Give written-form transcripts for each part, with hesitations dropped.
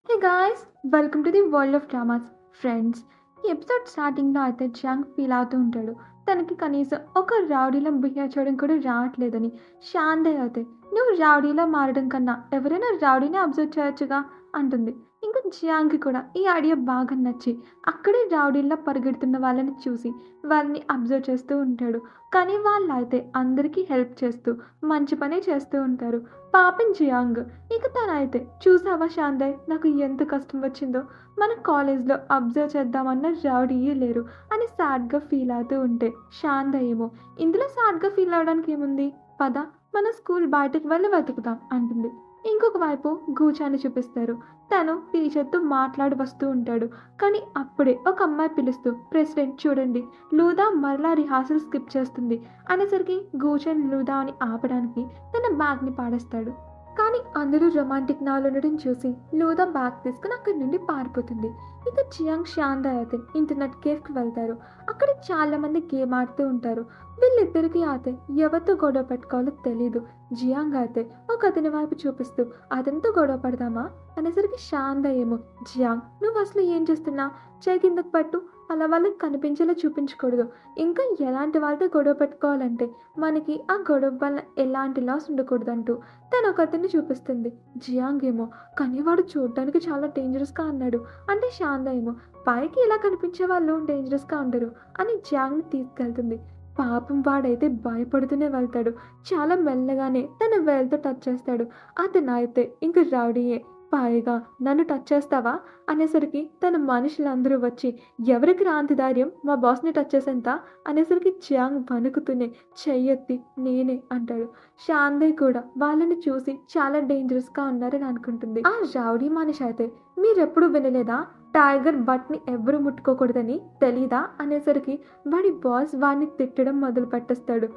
Hey guys, welcome to the world of dramas. Friends, ఈ episode స్టార్టింగ్లో అయితే Zhang feel అవుతూ ఉంటాడు. తనకి కనీసం ఒక రౌడీలో బిహేవ్ చేయడం కూడా రావట్లేదని. శాంతే అయితే నువ్వు రౌడీలా మారడం కన్నా ఎవరైనా రౌడీని అబ్జర్వ్ చేయొచ్చుగా అంటుంది. ఇంకా జియాంగ్కి కూడా ఈ ఐడియా బాగా నచ్చి అక్కడే రౌడీలా పరిగెడుతున్న వాళ్ళని చూసి వాళ్ళని అబ్జర్వ్ చేస్తూ ఉంటాడు. కానీ వాళ్ళు అయితే అందరికీ హెల్ప్ చేస్తూ మంచి పనే చేస్తూ ఉంటారు. పాపం జియాంగ్ ఇక తనైతే చూసావా శాంతయ్, నాకు ఎంత కష్టం వచ్చిందో, మన కాలేజ్లో అబ్జర్వ్ చేద్దామన్న రౌడీయే లేరు అని సాడ్గా ఫీల్ అవుతూ ఉంటే శాంత ఏమో ఇందులో సాడ్గా ఫీల్ అవడానికి ఏముంది, పద మన స్కూల్ బయటకు వెళ్ళి వెతుకుతాం అంటుంది. ఇంకొక వైపు గూచాన్ని చూపిస్తారు. తను టీచర్తో మాట్లాడి వస్తూ ఉంటాడు. కానీ అప్పుడే ఒక అమ్మాయి పిలుస్తూ, ప్రెసిడెంట్ చూడండి, లూదా మరలా రిహార్సల్ స్కిప్ చేస్తుంది అనేసరికి గూచన్ లూదా అని ఆపడానికి తన బ్యాగ్ని పాడేస్తాడు. కానీ అందరూ రొమాంటిక్ నావల్ ఉండడం చూసి లూదా బ్యాగ్ తీసుకుని అక్కడి నుండి పారిపోతుంది. ఇక జియాంగ్ శాంత అయితే ఇంటర్నెట్ కేఫ్కి వెళ్తారు. అక్కడ చాలా మంది గేమ్ ఆడుతూ ఉంటారు. వీళ్ళిద్దరికీ అయితే ఎవరితో గొడవ పెట్టుకోవాలో తెలీదు. జియాంగ్ అయితే ఒక అతని వైపు చూపిస్తూ అతనితో గొడవ పడదామా అనేసరికి శాంత ఏమో, జియాంగ్ నువ్వు అసలు ఏం చేస్తున్నా, చేయి కిందకు పట్టు, అలా వాళ్ళకి కనిపించేలా చూపించకూడదు. ఇంకా ఎలాంటి వాళ్ళతో గొడవ పెట్టుకోవాలంటే మనకి ఆ గొడవ వల్ల ఎలాంటి లాస్ ఉండకూడదు అంటూ తను ఒక అతన్ని చూపిస్తుంది. జియాంగ్ ఏమో, కానీ వాడు చూడడానికి చాలా డేంజరస్గా అన్నాడు అంటే శాంత ఏమో, పైకి ఇలా కనిపించే వాళ్ళు డేంజరస్గా ఉండరు అని జియాంగ్ని తీసుకెళ్తుంది. పాపం వాడైతే భయపడుతూనే వెళ్తాడు. చాలా మెల్లగానే తన వేలుతో టచ్ చేస్తాడు. అతను అయితే ఇంక రౌడీయే, పైగా నన్ను టచ్ చేస్తావా అనేసరికి తన మనుషులందరూ వచ్చి, ఎవరికి రాంతి ధైర్యం మా బాస్ని టచ్ చేసేంత అనేసరికి జియాంగ్ వణుకుతూనే చెయ్యెత్తి నేనే అంటాడు. శాందే కూడా వాళ్ళని చూసి చాలా డేంజరస్గా ఉన్నారని అనుకుంటుంది. ఆ రౌడీ మనిషి అయితే, మీరెప్పుడు వినలేదా టైగర్ బట్ని ఎవరు ముట్టుకోకూడదని తెలీదా అనేసరికి వాడి బాస్ వాడిని తిట్టడం మొదలు పెట్టేస్తాడు.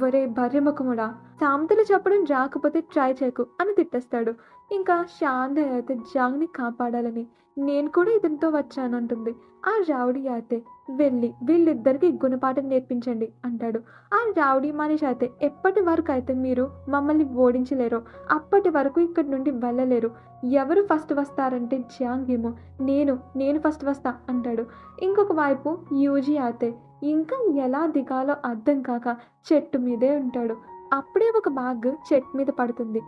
ఒరే బర్రెముఖముడా, సామెతలు చెప్పడం రాకపోతే ట్రై చేయకు అని తిట్టేస్తాడు. ఇంకా శాంత అయితే జాంగ్ని కాపాడాలని నేను కూడా ఇతనితో వచ్చాను అంటుంది. ఆ రౌడీ అయితే వెళ్ళి వీళ్ళిద్దరికి గుణపాఠం నేర్పించండి అంటాడు. ఆ రౌడీ మనిషి అయితే ఎప్పటి వరకు అయితే మీరు మమ్మల్ని ఓడించలేరో అప్పటి వరకు ఇక్కడి నుండి వెళ్ళలేరు. ఎవరు ఫస్ట్ వస్తారంటే జాంగ్ ఏమో, నేను ఫస్ట్ వస్తా అంటాడు. ఇంకొక వైపు యూజీ అయితే ఇంకా ఎలా దిగాలో అర్థం కాక చెట్టు మీదే ఉంటాడు. అప్పుడే ఒక బ్యాగ్ చెట్టు మీద పడుతుంది.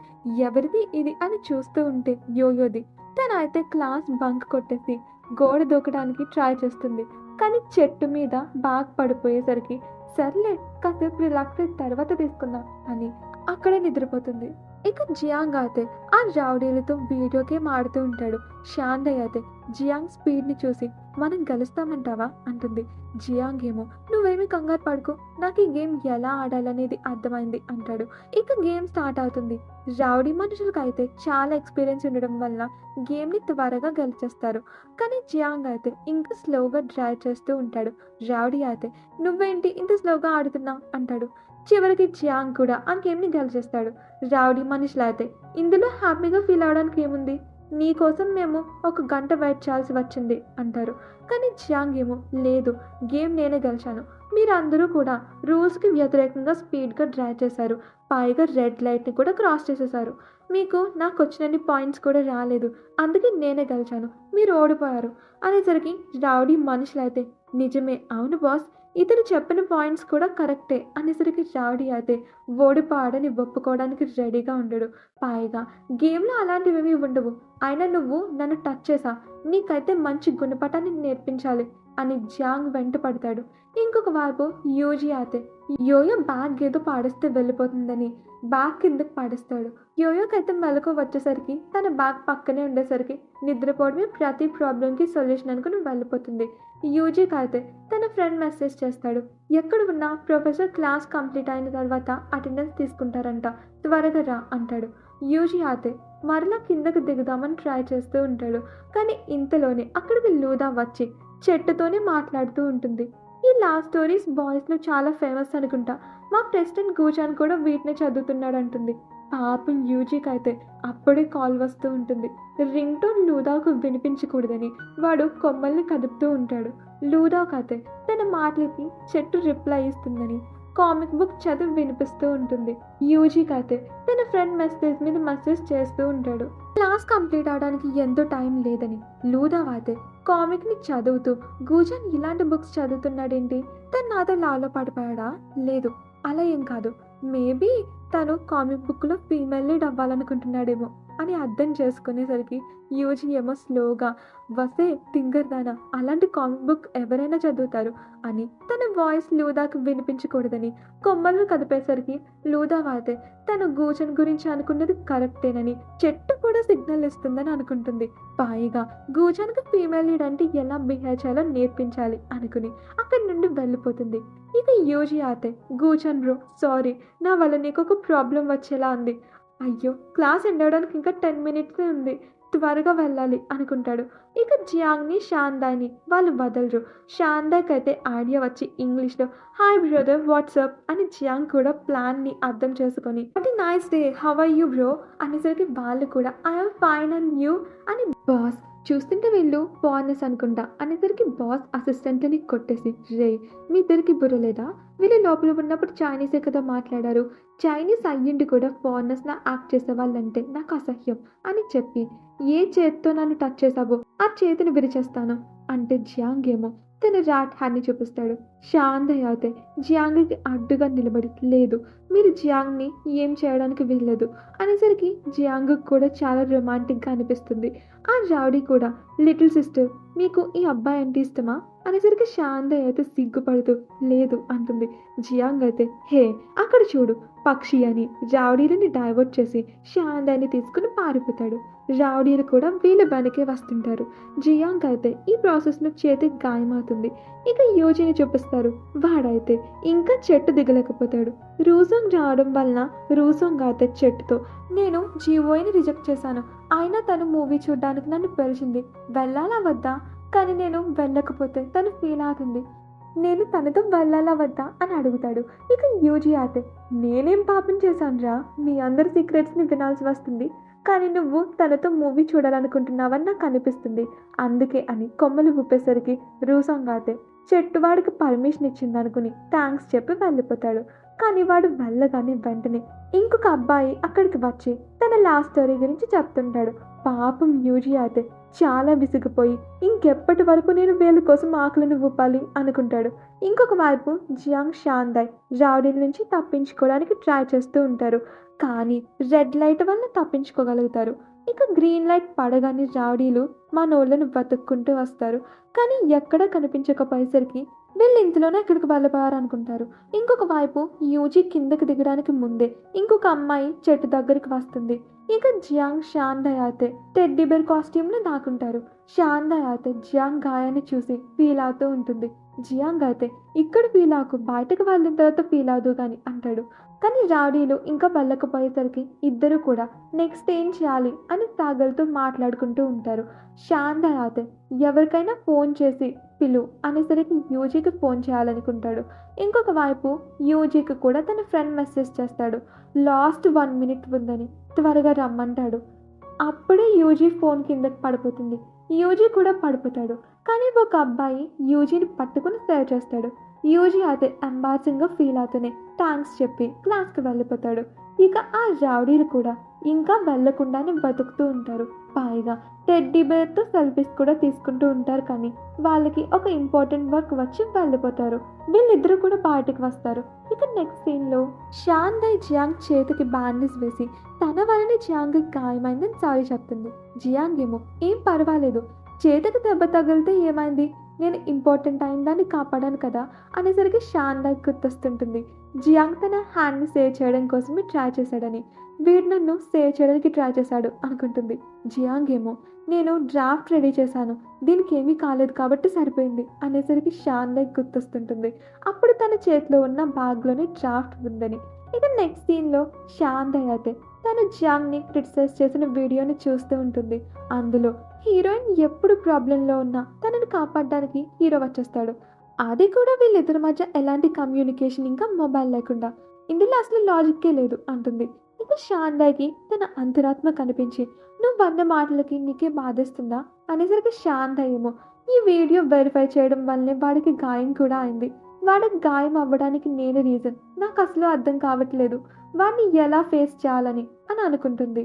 ఎవరిది ఇది అని చూస్తూ ఉంటే యోయోది. తనైతే క్లాస్ బంక్ కొట్టేసి గోడ దూకడానికి ట్రై చేస్తుంది. కానీ చెట్టు మీద బ్యాగ్ పడిపోయేసరికి సర్లే కాసేపు రిలాక్స్ అయిన తర్వాత తీసుకుందాం అని అక్కడే నిద్రపోతుంది. ఇక జియాంగ్ అయితే ఆ రౌడీలతో వీడియో గేమ్ ఆడుతూ ఉంటాడు. శాంతయ్య అయితే జియాంగ్ స్పీడ్ని చూసి మనం గెలుస్తామంటావా అంటుంది. జియాంగ్ ఏమో, నువ్వేమి కంగారు పడుకో, నాకు ఈ గేమ్ ఎలా ఆడాలనేది అర్థమైంది అంటాడు. ఇక గేమ్ స్టార్ట్ అవుతుంది. రౌడీ మనుషులకు అయితే చాలా ఎక్స్పీరియన్స్ ఉండడం వల్ల గేమ్ని త్వరగా గెలిచేస్తారు. కానీ జియాంగ్ అయితే ఇంకా స్లోగా డ్రైవ్ చేస్తూ ఉంటాడు. రౌడీ అయితే నువ్వేంటి ఇంత స్లోగా ఆడుతున్నావు అంటాడు. చివరికి జియాంగ్ కూడా ఆ గేమ్ని గెలిచేస్తాడు. రౌడీ మనుషులు అయితే ఇందులో హ్యాపీగా ఫీల్ అవడానికి ఏముంది, నీకోసం మేము 1 గంట వెయిట్ చేయాల్సి వచ్చింది అంటారు. కానీ జియాంగ్ ఏమో, లేదు గేమ్ నేనే గెలిచాను, మీరందరూ కూడా రూల్స్కి వ్యతిరేకంగా స్పీడ్గా డ్రైవ్ చేశారు, పైగా రెడ్ లైట్ని కూడా క్రాస్ చేసేసారు, మీకు నాకు వచ్చినన్ని పాయింట్స్ కూడా రాలేదు, అందుకే నేనే గెలిచాను, మీరు ఓడిపోయారు అనేసరికి రౌడీ మనుషులు అయితే నిజమే, అవును బాస్, ఇతను చెప్పిన పాయింట్స్ కూడా కరెక్టే అనేసరికి రౌడీ అయితే ఓడిపోయాడని ఒప్పుకోవడానికి రెడీగా ఉండడు. పైగా గేమ్లో అలాంటివేమీ ఉండవు, అయినా నువ్వు నన్ను టచ్ చేసా, నీకైతే మంచి గుణపాఠాన్ని నేర్పించాలి అని జియాంగ్ వెంట పడతాడు. ఇంకొక వైపు యూజీ అయితే యోయో బ్యాగ్ ఏదో పాడిస్తే వెళ్ళిపోతుందని బ్యాగ్ కిందకి పాడిస్తాడు. యోయోకైతే మెలకు వచ్చేసరికి తన బ్యాగ్ పక్కనే ఉండేసరికి నిద్రపోవడమే ప్రతి ప్రాబ్లంకి సొల్యూషన్ అనుకుని వెళ్ళిపోతుంది. యూజీకి అయితే తన ఫ్రెండ్ మెసేజ్ చేస్తాడు, ఎక్కడ ఉన్నా ప్రొఫెసర్ క్లాస్ కంప్లీట్ అయిన తర్వాత అటెండెన్స్ తీసుకుంటారంట, త్వరగా రా అంటాడు. యూజీ అయితే మరలా కిందకు దిగుదామని ట్రై చేస్తూ ఉంటాడు. కానీ ఇంతలోనే అక్కడికి లూదా వచ్చి చెట్టుతోనే మాట్లాడుతూ ఉంటుంది. ఈ లవ్ స్టోరీస్ బాయ్స్లో చాలా ఫేమస్ అనుకుంటా, మా ప్రెసిడెంట్ గూచాన్ కూడా వీటిని చదువుతున్నాడు అంటుంది. పాపం యూజీకి అయితే అప్పుడే కాల్ వస్తూ ఉంటుంది. రింగ్ టోన్ లూదాకు వినిపించకూడదని వాడు కొమ్మల్ని కదుపుతూ ఉంటాడు. లూదాకు అయితే తన మాటలకి చెట్టు రిప్లై ఇస్తుందని కామిక్ బుక్ చదివి వినిపిస్తూ ఉంటుంది. యూజీకి అయితే తన ఫ్రెండ్ మెసేజ్ మీద మెసేజ్ చేస్తూ ఉంటాడు. క్లాస్ కంప్లీట్ అవడానికి ఎంతో టైం లేదని. లూదావ్ అయితే కామిక్ ని చదువుతూ గూజన్ ఇలాంటి బుక్స్ చదువుతున్నాడేంటి, తను నాతో లాలో పడిపోయాడా? లేదు, అలా ఏం కాదు. మేబీ తను కామిక్ బుక్లో ఫీమేల్ లీడ్ అవ్వాలనుకుంటున్నాడేమో అని అర్థం చేసుకునేసరికి యూజీ ఏమో స్లోగా, వసే తింగర్దానా, అలాంటి కామిక్ బుక్ ఎవరైనా చదువుతారు అని తన వాయిస్ లూదాకు వినిపించకూడదని కొమ్మలను కదిపేసరికి లూదా అయితే తను గూజన్ గురించి అనుకున్నది కరెక్టేనని, చెట్టు కూడా సిగ్నల్ ఇస్తుందని అనుకుంటుంది. పైగా గూజన్కి ఫీమేల్ లీడ్ అంటే ఎలా బిహేవ్ చేయాలో నేర్పించాలి అనుకుని అక్కడి నుండి వెళ్ళిపోతుంది. ఇక యూజీ అయితే, గూజన్ బ్రో సారీ, నా వల్ల నీకు ఒక ప్రాబ్లం వచ్చేలా ఉంది. అయ్యో, క్లాస్ ఎండ్ అవ్వడానికి ఇంకా 10 మినిట్సే ఉంది, త్వరగా వెళ్ళాలి అనుకుంటాడు. ఇక జియాంగ్ని షాందాయ్ని వాళ్ళు వదలరు. షాందాయ్కి అయితే ఐడియా వచ్చి ఇంగ్లీష్లో హాయ్ బ్రదర్ వాట్సాప్ అని జియాంగ్ కూడా ప్లాన్ని అర్థం చేసుకొని what nice day how are you bro అనేసరికి వాళ్ళు కూడా ఐఎమ్ ఫైన్ అండ్ యూ అని, బాస్ చూస్తుంటే వీళ్ళు ఫారినర్స్ అనుకుంటా అనేసరికి బాస్ అసిస్టెంట్ని కొట్టేసి, రే మీ ఇద్దరికి బుర్రలేదా, వీళ్ళు లోపల ఉన్నప్పుడు చైనీసే కదా మాట్లాడారు, చైనీస్ అయ్యిండి కూడా ఫారినర్స్లా యాక్ట్ చేసే వాళ్ళంటే నాకు అసహ్యం అని చెప్పి, ఏ చేతితో నన్ను టచ్ చేసావో ఆ చేతిని విరిచేస్తాను అంటే జియాంగ్ ఏమో తన ర్యాట్ హ్యాండ్ని చూపిస్తాడు. షాందయ్ అయితే జియాంగ్కి అడ్డుగా నిలబడి, లేదు మీరు జియాంగ్ని ఏం చేయడానికి వీల్లేదు అనేసరికి జియాంగ్ కూడా చాలా రొమాంటిక్గా అనిపిస్తుంది. ఆ రౌడీ కూడా, లిటిల్ సిస్టర్ మీకు ఈ అబ్బాయి అంటే ఇష్టమా అనేసరికి షాందయ్ అయితే సిగ్గుపడుతూ లేదు అంటుంది. జియాంగ్ అయితే హే అక్కడ చూడు పక్షి అని రౌడీలని డైవర్ట్ చేసి షాందయ్ని తీసుకుని పారిపోతాడు. రౌడీలు కూడా వీళ్ళ వెనకే వస్తుంటారు. జియాంగ్ అయితే ఈ ప్రాసెస్లో చేతికి గాయమవుతుంది. ఇక యూజీని చూపిస్తారు. వాడైతే ఇంకా చెట్టు దిగలేకపోతాడు. రూసాంగ్ రావడం వలన రూసాంగ్ అయితే చెట్టుతో, నేను జీవోని రిజెక్ట్ చేశాను, అయినా తను మూవీ చూడడానికి నన్ను పిలిచింది, వెళ్ళాలా వద్దా, కానీ నేను వెళ్ళకపోతే తను ఫీల్ అవుతుంది, నేను తనతో వెళ్ళాలా వద్దా అని అడుగుతాడు. ఇక యూజీ అయితే, నేనేం పాపం చేశాను రా, మీ అందరి సీక్రెట్స్ని వినాల్సి వస్తుంది, కానీ నువ్వు తనతో మూవీ చూడాలనుకుంటున్నావని నాకు అనిపిస్తుంది, అందుకే అని కొమ్మలు ఊపేసరికి రూసాంగ్ అయితే చెట్టు వాడికి పర్మిషన్ ఇచ్చింది అనుకుని థ్యాంక్స్ చెప్పి వెళ్ళిపోతాడు. కానీ వాడు వెళ్ళగానే వెంటనే ఇంకొక అబ్బాయి అక్కడికి వచ్చి తన లాస్ట్ స్టోరీ గురించి చెప్తుంటాడు. పాపం యూజీ అయితే చాలా విసిగిపోయి ఇంకెప్పటి వరకు నేను వీళ్ళ కోసం ఆకులను ఊపాలి అనుకుంటాడు. ఇంకొక వైపు జియాంగ్ షాందాయ్ రౌడీల నుంచి తప్పించుకోవడానికి ట్రై చేస్తూ ఉంటారు. కానీ రెడ్ లైట్ వల్ల తప్పించుకోగలుగుతారు. ఇక గ్రీన్ లైట్ పడగానే రౌడీలు మనోళ్ళను వెతుక్కుంటూ వస్తారు. కానీ ఎక్కడ కనిపించకపోయేసరికి వీళ్ళు ఇంతలోనే ఎక్కడికి వెళ్ళిపోయారు అనుకుంటారు. ఇంకొక వైపు యూజీ కిందకి దిగడానికి ముందే ఇంకొక అమ్మాయి చెట్టు దగ్గరికి వస్తుంది. ఇక జియాంగ్ షాందాయ్ అయితే టెడ్డీ బేర్ కాస్ట్యూమ్లో దాక్కుంటారు. షాందాయ్ అయితే జియాంగ్ గాయాన్ని చూసి ఫీల్ అవుతూ ఉంటుంది. జియాంగ్ అయితే ఇక్కడ ఫీల్ అవ్వకు, బయటకు వెళ్ళిన తర్వాత ఫీల్ అవుదు కానీ అంటాడు. కానీ రౌడీలు ఇంకా వెళ్ళకపోయేసరికి ఇద్దరు కూడా నెక్స్ట్ ఏం చేయాలి అని తాగలతో మాట్లాడుకుంటూ ఉంటారు. షాందాయ్ అయితే ఎవరికైనా ఫోన్ చేసి పిలు అనేసరికి యూజీకి ఫోన్ చేయాలనుకుంటాడు. ఇంకొక వైపు యూజీకి కూడా తన ఫ్రెండ్ మెసేజ్ చేస్తాడు, లాస్ట్ 1 మినిట్ ఉందని, త్వరగా రమ్మంటాడు. అప్పుడే యూజీ ఫోన్ కిందకి పడిపోతుంది. యూజీ కూడా పడిపోతాడు. కానీ ఒక అబ్బాయి యూజీని పట్టుకుని సేవ్ చేస్తాడు. యూజీ అయితే ఎంబారసింగ్గా ఫీల్ అవుతూనే థ్యాంక్స్ చెప్పి క్లాస్కి వెళ్ళిపోతాడు. ఇక ఆ రౌడీలు కూడా ఇంకా వెళ్లకుండానే బతుకుతూ ఉంటారు. పైగా టెడ్డీ బేర్తో సెల్ఫీస్ కూడా తీసుకుంటూ ఉంటారు. కానీ వాళ్ళకి ఒక ఇంపార్టెంట్ వర్క్ వచ్చి వెళ్ళిపోతారు. వీళ్ళిద్దరూ కూడా బయటికి వస్తారు. ఇక నెక్స్ట్ సీన్లో షాందాయ్ జియాంగ్ చేతికి బ్యాండేజ్ వేసి తన వలన జియాంగ్కి గాయమైందని సారీ చెప్తుంది. జియాంగ్ ఏమో ఏం పర్వాలేదు, చేతికి దెబ్బ తగిలితే ఏమైంది, నేను ఇంపార్టెంట్ అయిన దాన్ని కాపాడాను కదా అనేసరికి షాందాయ్ గుర్తొస్తుంటుంది. జియాంగ్ తన హ్యాండ్ని సేవ్ చేయడం కోసమే ట్రై చేశాడని, వీడు నన్ను సేవ్ చేయడానికి ట్రై చేశాడు అనుకుంటుంది. జియాంగ్ ఏమో నేను డ్రాఫ్ట్ రెడీ చేశాను, దీనికి ఏమీ కాలేదు కాబట్టి సరిపోయింది అనేసరికి షాందాయ్ గుర్తొస్తుంటుంది. అప్పుడు తన చేతిలో ఉన్న బ్యాగ్లోని డ్రాఫ్ట్ ఉందని. ఇక నెక్స్ట్ సీన్లో షాందాయ్ అయితే తను జియాంగ్ని క్రిటిసైజ్ చేసిన వీడియోని చూస్తూ ఉంటుంది. అందులో హీరోయిన్ ఎప్పుడు ప్రాబ్లంలో ఉన్నా తనని కాపాడడానికి హీరో వచ్చేస్తాడు. అది కూడా వీళ్ళిద్దరి మధ్య ఎలాంటి కమ్యూనికేషన్ ఇంకా మొబైల్ లేకుండా. ఇందులో అసలు లాజిక్కే లేదు అంటుంది. ఇక షాందాయ్కి తన అంతరాత్మ కనిపించి నువ్వు అన్న మాటలకి నీకే బాధేస్తుందా అనేసరికి షాందాయ్ ఏమో ఈ వీడియో వెరిఫై చేయడం వల్లనే వాడికి గాయం కూడా అయింది, వాడికి గాయం అవ్వడానికి నేను రీజన్. నాకు అసలు అర్థం కావట్లేదు. వాడిని ఎలా ఫేస్ చేయాలని అని అనుకుంటుంది.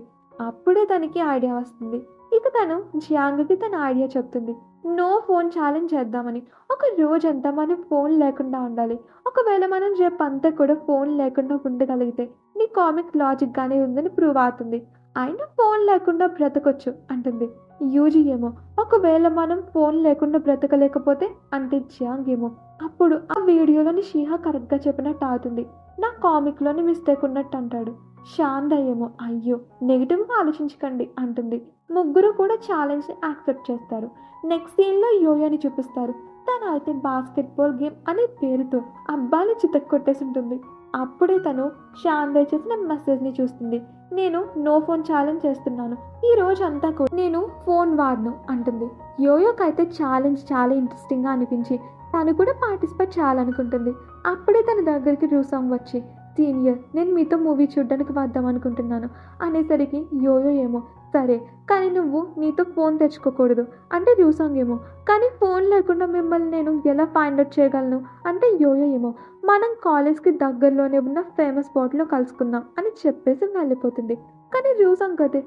అప్పుడే తనకి ఐడియా వస్తుంది. ఇక తను జియాంగ్కి తన ఐడియా చెప్తుంది. నో ఫోన్ ఛాలెంజ్ చేద్దామని. ఒక రోజంతా మనం ఫోన్ లేకుండా ఉండాలి. ఒకవేళ మనం రేపంతా కూడా ఫోన్ లేకుండా ఉండగలిగితే నీ కామిక్ లాజిక్ గానే ఉందని ప్రూవ్ అవుతుంది. అయినా ఫోన్ లేకుండా బ్రతకొచ్చు అంటుంది. యూజీ ఏమో ఒకవేళ మనం ఫోన్ లేకుండా బ్రతకలేకపోతే అంటే జియాంగ్ ఏమో అప్పుడు ఆ వీడియోలోని షీహా కరెక్ట్గా చెప్పినట్టు అవుతుంది. నా కామిక్లోని మిస్టేక్ ఉన్నట్టు అంటాడు. శాంత ఏమో అయ్యో నెగిటివ్గా ఆలోచించకండి అంటుంది. ముగ్గురు కూడా ఛాలెంజ్ని యాక్సెప్ట్ చేస్తారు. నెక్స్ట్ సీన్లో యోయోని చూపిస్తారు. తను అయితే బాస్కెట్బాల్ గేమ్ అనే పేరుతో అబ్బాయిని చితక్కొట్టేసి ఉంటుంది. అప్పుడే తను శాంత చేసిన మెసేజ్ని చూస్తుంది. నేను నో ఫోన్ ఛాలెంజ్ చేస్తున్నాను. ఈ రోజు అంతా కూడా నేను ఫోన్ వాడను అంటుంది. యోయోకైతే ఛాలెంజ్ చాలా ఇంట్రెస్టింగ్గా అనిపించి తను కూడా పార్టిసిపేట్ చేయాలనుకుంటుంది. అప్పుడే తన దగ్గరికి రూసాంగ్ వచ్చి సీనియర్ నేను మీతో మూవీ చూడడానికి వద్దాం అనుకుంటున్నాను అనేసరికి యోయో ఏమో సరే కానీ నువ్వు నీతో ఫోన్ తెచ్చుకోకూడదు అంటే రూసాంగ్ ఏమో కానీ ఫోన్ లేకుండా మిమ్మల్ని నేను ఎలా ఫైండ్ అవుట్ చేయగలను అంటే యోయో ఏమో మనం కాలేజ్కి దగ్గరలోనే ఉన్న ఫేమస్ స్పాట్లో కలుసుకుందాం అని చెప్పేసి వెళ్ళిపోతుంది. కానీ రూసాంగ్ అయితే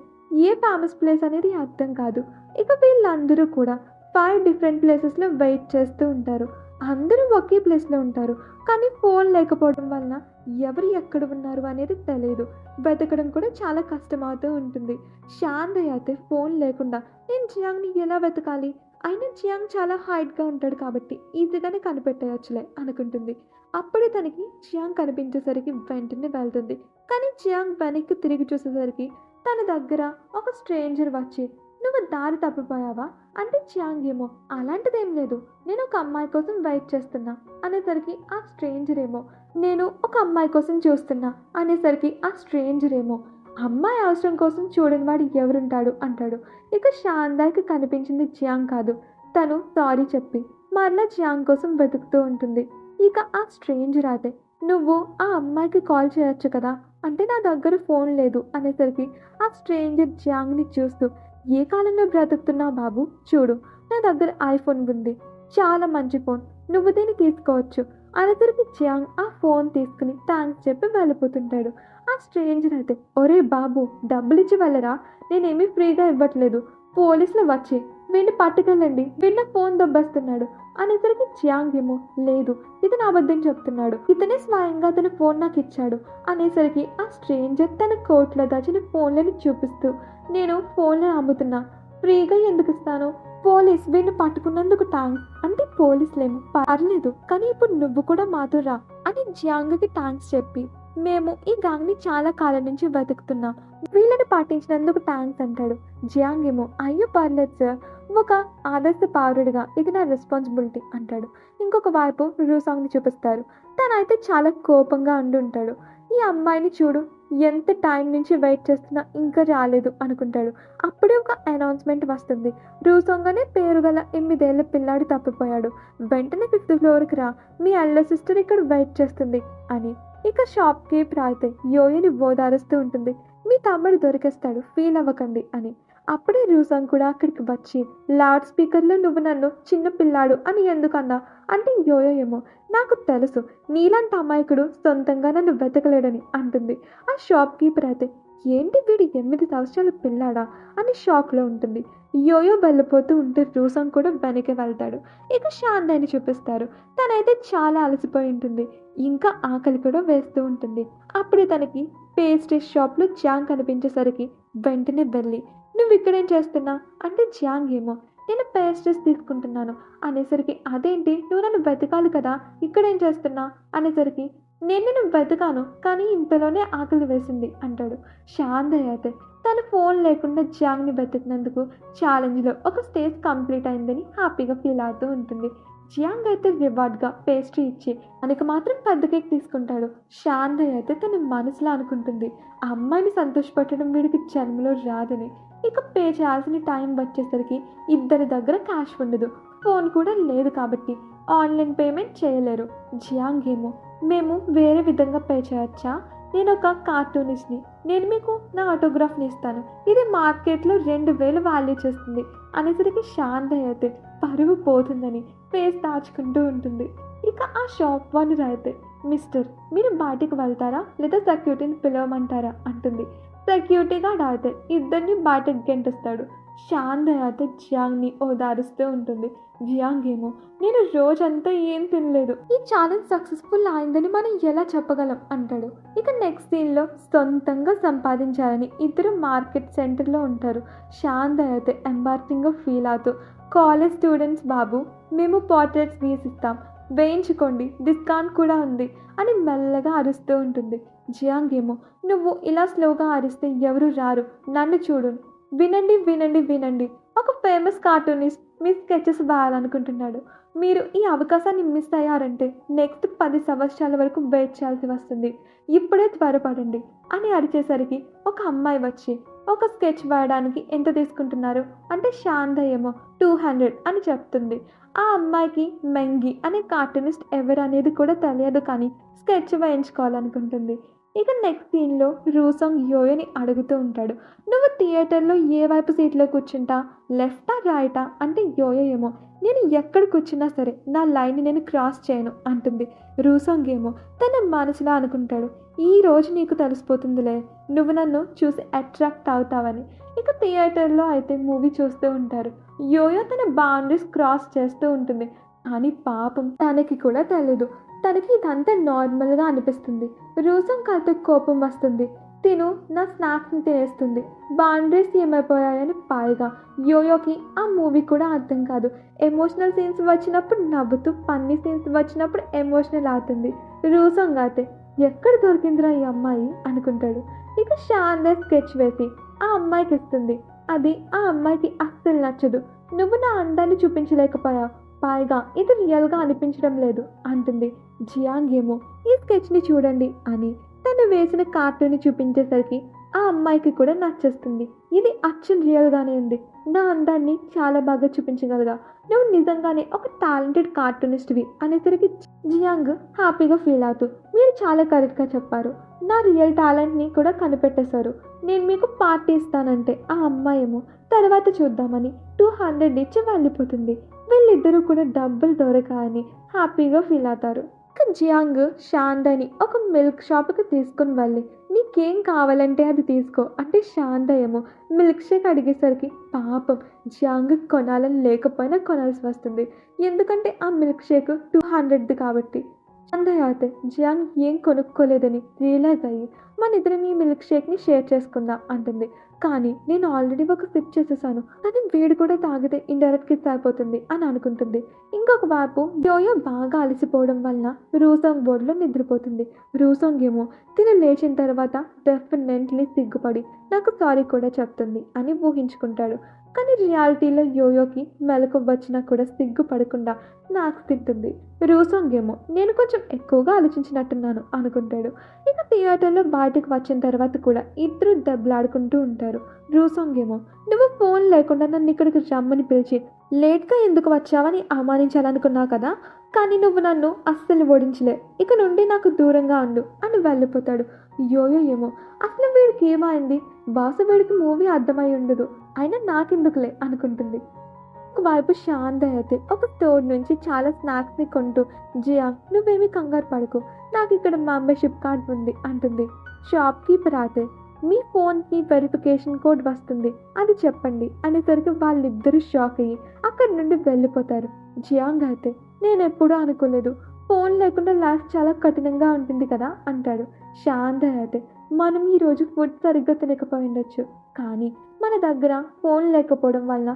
ఏ ఫేమస్ ప్లేస్ అనేది అర్థం కాదు. ఇక వీళ్ళందరూ కూడా 5 డిఫరెంట్ ప్లేసెస్లో వెయిట్ చేస్తూ ఉంటారు. అందరూ ఒకే ప్లేస్లో ఉంటారు. కానీ ఫోన్ లేకపోవడం వలన ఎవరు ఎక్కడ ఉన్నారు అనేది తెలియదు. వెతకడం కూడా చాలా కష్టమవుతూ ఉంటుంది. శాంతి అయితే ఫోన్ లేకుండా నేను జియాంగ్ని ఎలా వెతకాలి, అయినా జియాంగ్ చాలా హైట్గా ఉంటాడు కాబట్టి ఈజీగానే కనిపెట్టేయచ్చులే అనుకుంటుంది. అప్పుడే తనకి జియాంగ్ కనిపించేసరికి వెంటనే వెళ్తుంది. కానీ జియాంగ్ వెనక్కి తిరిగి చూసేసరికి తన దగ్గర ఒక స్ట్రేంజర్ వచ్చి నువ్వు దారి తప్పిపోయావా అంటే జియాంగ్ ఏమో అలాంటిదేం లేదు, నేను ఒక అమ్మాయి కోసం వెయిట్ చేస్తున్నా అనేసరికి ఆ స్ట్రేంజర్ ఏమో నేను ఒక అమ్మాయి కోసం చూస్తున్నా అనేసరికి ఆ స్ట్రేంజర్ ఏమో అమ్మాయి అవసరం కోసం చూడని వాడు ఎవరుంటాడు అంటాడు. ఇక శాందాకి కనిపించింది జియాంగ్ కాదు. తను సారీ చెప్పి మరలా జియాంగ్ కోసం వెతుకుతూ ఉంటుంది. ఇక ఆ స్ట్రేంజర్ అయితే నువ్వు ఆ అమ్మాయికి కాల్ చేయొచ్చు కదా అంటే నా దగ్గర ఫోన్ లేదు అనేసరికి ఆ స్ట్రేంజర్ జియాంగ్ని చూస్తూ ఏ కాలంలో బ్రతుకుతున్నావు బాబు, చూడు నా దగ్గర ఐఫోన్ ఉంది, చాలా మంచి ఫోన్, నువ్వు దీన్ని తీసుకోవచ్చు అనేసరికి జియాంగ్ ఆ ఫోన్ తీసుకుని థ్యాంక్స్ చెప్పి వెళ్ళిపోతుంటాడు. ఆ స్ట్రేంజర్ అయితే ఒరే బాబు డబ్బులు ఇచ్చి వెళ్ళరా, నేనేమీ ఫ్రీగా ఇవ్వట్లేదు, పోలీసులు వచ్చి వీడిని పట్టుకెళ్ళండి, వీళ్ళ ఫోన్ దొబ్బేస్తున్నాడు అనేసరికి జియాంగ్ ఏమో లేదు ఇతను అబద్ధం చెప్తున్నాడు, ఇతనే స్వయంగా తన ఫోన్ నాకు ఇచ్చాడు అనేసరికి ఆ స్ట్రేంజర్ తన కోట్లో దాచిన ఫోన్లను చూపిస్తూ నేను ఫోన్లను అమ్ముతున్నా, ఫ్రీగా ఎందుకు ఇస్తాను, పోలీస్ వీడిని పట్టుకున్నందుకు థ్యాంక్స్ అంటే పోలీసులేమో పర్లేదు కానీ ఇప్పుడు నువ్వు కూడా మాతో రా అని జియాంగ్కి థ్యాంక్స్ చెప్పి మేము ఈ గ్యాంగ్ని చాలా కాలం నుంచి వెతుకుతున్నాం, వీళ్ళని పాటించినందుకు థ్యాంక్స్ అంటాడు. జియాంగ్ ఏమో అయ్యో పర్లేదు సార్, ఒక ఆదర్శ పౌరుడిగా ఇది నా రెస్పాన్సిబిలిటీ అంటాడు. ఇంకొక వైపు రూసాంగ్ని చూపిస్తారు. తనైతే చాలా కోపంగా ఉండుంటాడు. ఈ అమ్మాయిని చూడు ఎంత టైం నుంచి వెయిట్ చేస్తున్నా ఇంకా రాలేదు అనుకుంటాడు. అప్పుడే ఒక అనౌన్స్మెంట్ వస్తుంది. రూసాంగ్ అనే పేరు గల 8 ఏళ్ల పిల్లాడు తప్పిపోయాడు, వెంటనే 5th ఫ్లోర్కి రా, మీ ఎల్డర్ సిస్టర్ ఇక్కడ వెయిట్ చేస్తుంది అని. ఇక షాప్ కీపర్ అయితే యోయోని ఓదారుస్తూ ఉంటుంది. మీ తమ్ముడు దొరికేస్తాడు, ఫీల్ అవ్వకండి అని. అప్పుడే రూసాంగ్ కూడా అక్కడికి వచ్చి లౌడ్ స్పీకర్లో నువ్వు నన్ను చిన్న పిల్లాడు అని ఎందుకన్నా అంటే యోయో ఏమో నాకు తెలుసు నీలాంటి అమాయకుడు సొంతంగా నన్ను వెతకలేడని అంటుంది. ఆ షాప్ కీపర్ అయితే ఏంటి వీడి 8 సంవత్సరాల పిల్లాడా అని షాక్లో ఉంటుంది. యోయో వెళ్ళిపోతూ ఉంటే రూసాంగ్ కూడా వెనక్కి వెళ్తాడు. ఇక శాందాని చూపిస్తారు. తనైతే చాలా అలసిపోయి ఉంటుంది, ఇంకా ఆకలి కూడా వేస్తూ ఉంటుంది. అప్పుడే తనకి పేస్ట్రీ షాప్లో జియాంగ్ కనిపించేసరికి వెంటనే వెళ్ళి నువ్వు ఇక్కడేం చేస్తున్నా అంటే జియాంగ్ ఏమో నేను పేస్ట్రీస్ తీసుకుంటున్నాను అనేసరికి అదేంటి నువ్వు నన్ను వెతకాలి కదా ఇక్కడేం చేస్తున్నా అనేసరికి నేను నిన్ను వెతకాను కానీ ఇంతలోనే ఆకలి వేసింది అంటాడు. శాంతయ్య అయితే తన ఫోన్ లేకుండా జియాంగ్ని వెతికినందుకు ఛాలెంజ్లో ఒక స్టేజ్ కంప్లీట్ అయిందని హ్యాపీగా ఫీల్ అవుతూ ఉంటుంది. జియాంగ్ అయితే రివార్డ్గా పేస్ట్రీ ఇచ్చి తనకి మాత్రం పెద్ద కేక్ తీసుకుంటాడు. శాంతయ్య అయితే తన మనసులో అనుకుంటుంది ఆ అమ్మాయిని సంతోషపెట్టడం వీడికి జన్మలో రాదని. ఇక పే చేయాల్సిన టైం వచ్చేసరికి ఇద్దరి దగ్గర క్యాష్ ఉండదు, ఫోన్ కూడా లేదు కాబట్టి ఆన్లైన్ పేమెంట్ చేయలేరు. జియాంగ్ ఏమో మేము వేరే విధంగా పే చేయొచ్చా, నేను ఒక కార్టూనిస్ట్ని, నేను మీకు నా ఆటోగ్రాఫ్ని ఇస్తాను, ఇది మార్కెట్లో 2000 వాల్యూ చేస్తుంది అనేసరికి శాంత అయితే పరువు పోతుందని ఫేస్ దాచుకుంటూ ఉంటుంది. ఇక ఆ షాప్ ఓనర్ అయితే, మిస్టర్, మీరు బయటికి వెళ్తారా లేదా సెక్యూరిటీని పిలవమంటారా అంటుంది. సెక్యూరిటీ గార్డ్ అయితే ఇద్దరిని బయటకు గెంటిస్తాడు. శాంత అయితే జియాంగ్ని ఓదారుస్తూ ఉంటుంది. జియాంగ్ ఏమో, నేను రోజంతా ఏం తినలేదు, ఈ ఛాలెంజ్ సక్సెస్ఫుల్ అయిందని మనం ఎలా చెప్పగలం అంటాడు. ఇక నెక్స్ట్ సీన్లో సొంతంగా సంపాదించాలని ఇద్దరు మార్కెట్ సెంటర్లో ఉంటారు. శాంత అయితే ఎంబార్సింగ్గా ఫీల్ అవుతూ, కాలేజ్ స్టూడెంట్స్ బాబు, మేము పోర్ట్రేట్స్ గీసిస్తాం, వేయించుకోండి, డిస్కౌంట్ కూడా ఉంది అని మెల్లగా అరుస్తూ ఉంటుంది. జియాంగ్ ఏమో, నువ్వు ఇలా స్లోగా అరిస్తే ఎవరు రారు, నన్ను చూడు, వినండి వినండి వినండి, ఒక ఫేమస్ కార్టూనిస్ట్ మీ స్కెచెస్ వేయాలనుకుంటున్నాడు, మీరు ఈ అవకాశాన్ని మిస్ అయ్యారంటే నెక్స్ట్ 10 సంవత్సరాల వరకు వెయిట్ చేయాల్సి వస్తుంది, ఇప్పుడే త్వరపడండి అని అరిచేసరికి ఒక అమ్మాయి వచ్చి, ఒక స్కెచ్ వేయడానికి ఎంత తీసుకుంటున్నారు అంటే శాంత ఏమో 200 అని చెప్తుంది. ఆ అమ్మాయికి మెంగి అనే కార్టూనిస్ట్ ఎవరు అనేది కూడా తెలియదు, కానీ స్కెచ్ వేయించుకోవాలనుకుంటుంది. ఇక నెక్స్ట్ సీన్లో రూసాంగ్ యోయోని అడుగుతూ ఉంటాడు, నువ్వు థియేటర్లో ఏ వైపు సీట్లో కూర్చుంటా, లెఫ్టా రైటా అంటే యోయో ఏమో, నేను ఎక్కడ కూర్చున్నా సరే నా లైన్ని నేను క్రాస్ చేయను అంటుంది. రూసాంగ్ ఏమో తన మనసులో అనుకుంటాడు, ఈ రోజు నీకు తెలిసిపోతుందిలే, నువ్వు నన్ను చూసి అట్రాక్ట్ అవుతావని. ఇక థియేటర్లో అయితే మూవీ చూస్తూ ఉంటారు. యోయో తన బౌండరీస్ క్రాస్ చేస్తూ ఉంటుంది, కానీ పాపం తనకి కూడా తెలీదు, తనకి ఇదంతా నార్మల్గా అనిపిస్తుంది. రూసాంగ్ అయితే కోపం వస్తుంది, తిను నా స్నాక్స్ని తినేస్తుంది, బౌండరీస్ ఏమైపోయాయని. పైగా యోయోకి ఆ మూవీ కూడా అర్థం కాదు, ఎమోషనల్ సీన్స్ వచ్చినప్పుడు నవ్వుతూ, ఫన్నీ సీన్స్ వచ్చినప్పుడు ఎమోషనల్ అవుతుంది. రూసాంగ్ అయితే ఎక్కడ దొరికిందిరా ఈ అమ్మాయి అనుకుంటాడు. ఇక శాంత స్కెచ్ వేసి ఆ అమ్మాయికి ఇస్తుంది. అది ఆ అమ్మాయికి అస్సలు నచ్చదు. నువ్వు నా అందాన్ని చూపించలేకపోయావు, పైగా ఇది రియల్గా అనిపించడం లేదు అంటుంది. జియాంగ్ ఏమో, ఈ స్కెచ్ని చూడండి అని తను వేసిన కార్టూన్ని చూపించేసరికి ఆ అమ్మాయికి కూడా నచ్చేస్తుంది. ఇది అచ్చం రియల్గానే ఉంది, నా అందాన్ని చాలా బాగా చూపించగలగా, నువ్వు నిజంగానే ఒక టాలెంటెడ్ కార్టూనిస్ట్వి అనేసరికి జియాంగ్ హ్యాపీగా ఫీల్ అవుతూ, మీరు చాలా కరెక్ట్గా చెప్పారు, నా రియల్ టాలెంట్ని కూడా కనిపెట్టేశారు, నేను మీకు పార్టీ ఇస్తానంటే ఆ అమ్మాయి ఏమో తర్వాత చూద్దామని 200 ఇచ్చి వెళ్ళిపోతుంది. వీళ్ళిద్దరూ కూడా డబ్బులు దొరకాయని హ్యాపీగా ఫీల్ అవుతారు. జియాంగ్ శాంతని ఒక మిల్క్ షాప్కి తీసుకుని వెళ్ళి, నీకేం కావాలంటే అది తీసుకో అంటే శాంత ఏమో మిల్క్ షేక్ అడిగేసరికి పాపం జియాంగ్ కొనాలని లేకపోయినా కొనాల్సి వస్తుంది, ఎందుకంటే ఆ మిల్క్ షేక్ 200 కాబట్టి. శాంత అయితే జియాంగ్ ఏం కొనుక్కోలేదని రియలైజ్ అయ్యి, మన ఇద్దరం ఈ మిల్క్ షేక్ని షేర్ చేసుకుందాం అంటుంది. కానీ నేను ఆల్రెడీ ఒక సిప్ చేసేసాను, కానీ వేడి కూడా తాగితే ఇండైరెక్ట్ కిస్ అయిపోతుంది అని అనుకుంటుంది. ఇంకొక వైపు యోయో బాగా అలసిపోవడం వలన రూసాంగ్ బోర్డులో నిద్రపోతుంది. రూసాంగ్ ఏమో తిను లేచిన తర్వాత డెఫినెట్లీ సిగ్గుపడి నాకు సారీ కూడా చెప్తుంది అని ఊహించుకుంటాడు. కానీ రియాలిటీలో యోయోకి మెలకు వచ్చినా కూడా సిగ్గుపడకుండా స్నాక్స్ తింటుంది. రూసాంగ్ ఏమో నేను కొంచెం ఎక్కువగా ఆలోచించినట్టున్నాను అనుకుంటాడు. ఇక థియేటర్లో బయటకు వచ్చిన తర్వాత కూడా ఇద్దరు దెబ్బలాడుకుంటూ ఉంటారు. రూసాంగ్ ఏమో, నువ్వు ఫోన్ లేకుండా నన్ను ఇక్కడికి రమ్మని పిలిచి లేట్గా ఎందుకు వచ్చావని అవమానించాలనుకున్నావు కదా, కానీ నువ్వు నన్ను అస్సలు ఓడించలే, ఇక నుండి నాకు దూరంగా ఉండు అని వెళ్ళిపోతాడు. యోయో ఏమో, అసలు వీడికి ఏమైంది, బాసు వీడికి మూవీ అర్థమై ఉండదు, అయినా నాకెందుకులే అనుకుంటుంది. ఒకవైపు శాంత అయితే ఒక స్టోర్ నుంచి చాలా స్నాక్స్ని కొంటూ, జియాంగ్ నువ్వేమీ కంగారు పడకు, నాకు ఇక్కడ మెంబర్షిప్ కార్డ్ ఉంది అంటుంది. షాప్ కీపర్ అయితే, మీ ఫోన్కి వెరిఫికేషన్ కోడ్ వస్తుంది, అది చెప్పండి అనేసరికి వాళ్ళిద్దరూ షాక్ అయ్యి అక్కడి నుండి వెళ్ళిపోతారు. జియాంగ్ అయితే, నేను ఎప్పుడూ అనుకోలేదు, ఫోన్ లేకుండా లైఫ్ చాలా కఠినంగా ఉంటుంది కదా అంటాడు. శాంత అయితే, మనం ఈరోజు ఫుడ్ సరిగ్గా తినకపోయి ఉండొచ్చు, కానీ మన దగ్గర ఫోన్ లేకపోవడం వల్ల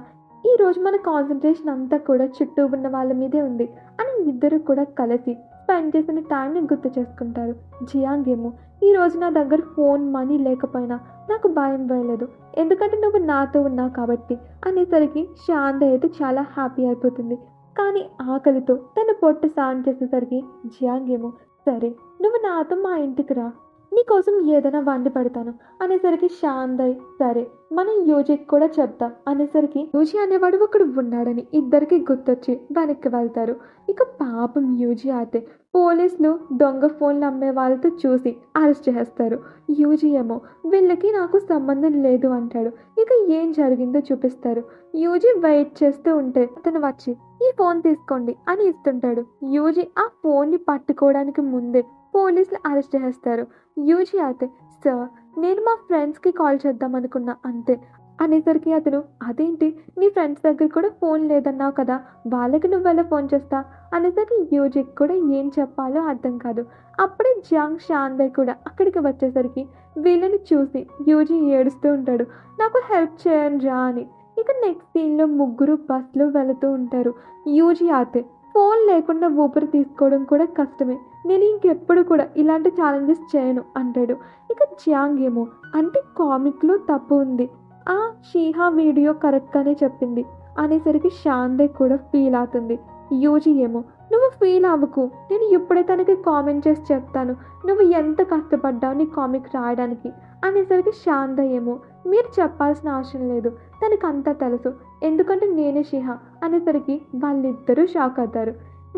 ఈరోజు మన కాన్సన్ట్రేషన్ అంతా కూడా చుట్టూ ఉన్న వాళ్ళ మీదే ఉంది అని ఇద్దరు కూడా కలిసి స్పెండ్ చేసిన టైంని గుర్తు చేసుకుంటారు. జియాంగ్ ఏమో, ఈరోజు నా దగ్గర ఫోన్ మనీ లేకపోయినా నాకు భయం వేయలేదు, ఎందుకంటే నువ్వు నాతో ఉన్నావు కాబట్టి అనేసరికి శాంత అయితే చాలా హ్యాపీ అయిపోతుంది. కానీ ఆకలితో తన పొట్ట సాన్ చేసేసరికి జియాంగ్ ఏమో, సరే నువ్వు నాతో మా ఇంటికి రా, నీకోసం ఏదైనా వండి పెడతాను అనేసరికి శాంతయ్ సరే మనం యూజికి కూడా చెప్తాం అనేసరికి యూజీ అనేవాడు ఒకడు ఉన్నాడని ఇద్దరికి గుర్తొచ్చి వెనక్కి వెళ్తారు. ఇక పాపం యూజీ అయితే పోలీసులు దొంగ ఫోన్లు అమ్మే వాళ్ళతో చూసి అరెస్ట్ చేస్తారు. యూజీ ఏమో వీళ్ళకి నాకు సంబంధం లేదు అంటాడు. ఇక ఏం జరిగిందో చూపిస్తారు. యూజీ వెయిట్ చేస్తూ ఉంటే అతను వచ్చి ఈ ఫోన్ తీసుకోండి అని ఇస్తుంటాడు. యూజీ ఆ ఫోన్ని పట్టుకోవడానికి ముందే పోలీసులు అరెస్ట్ చేస్తారు. యూజీ అయితే సార్ నేను మా ఫ్రెండ్స్కి కాల్ చేద్దాం అనుకున్నా అంతే అనేసరికి అతను అదేంటి నీ ఫ్రెండ్స్ దగ్గర కూడా ఫోన్ లేదన్నావు కదా వాళ్ళకి నువ్వెలా ఫోన్ చేస్తా అనేసరికి యూజీకి కూడా ఏం చెప్పాలో అర్థం కాదు. అప్పుడే జాంగ్ షాందే కూడా అక్కడికి వచ్చేసరికి వీళ్ళని చూసి యూజీ ఏడుస్తూ ఉంటాడు. నాకు హెల్ప్ చేయండి రా అని. ఇక నెక్స్ట్ సీన్లో ముగ్గురు బస్లో వెళుతూ ఉంటారు. యూజీ అయితే ఫోన్ లేకుండా ఊపిరి తీసుకోవడం కూడా కష్టమే, నేను ఇంకెప్పుడు కూడా ఇలాంటి ఛాలెంజెస్ చేయను అంటాడు. ఇక జియాంగ్ ఏమో అంటే కామిక్లో తప్పు ఉంది, ఆ షీహా వీడియో కరెక్ట్గానే చెప్పింది అనేసరికి షాందే కూడా ఫీల్ అవుతుంది. యూజీ ఏమో నువ్వు ఫీల్ అవ్వకు, నేను ఇప్పుడే తనకి కామెంట్ చేసి చెప్తాను నువ్వు ఎంత కష్టపడ్డావు నీ కామిక్ రాయడానికి అనేసరికి శాంత ఏమో మీరు చెప్పాల్సిన అవసరం లేదు, తనకు అంతా తెలుసు ఎందుకంటే నేనే షిహా అనేసరికి వాళ్ళిద్దరూ షాక్ అవుతారు.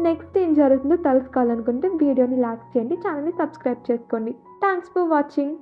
నెక్స్ట్ ఏం జరుగుతుందో తెలుసుకోవాలనుకుంటే వీడియోని లైక్ చేయండి, ఛానల్ని సబ్స్క్రైబ్ చేసుకోండి. Thanks for watching.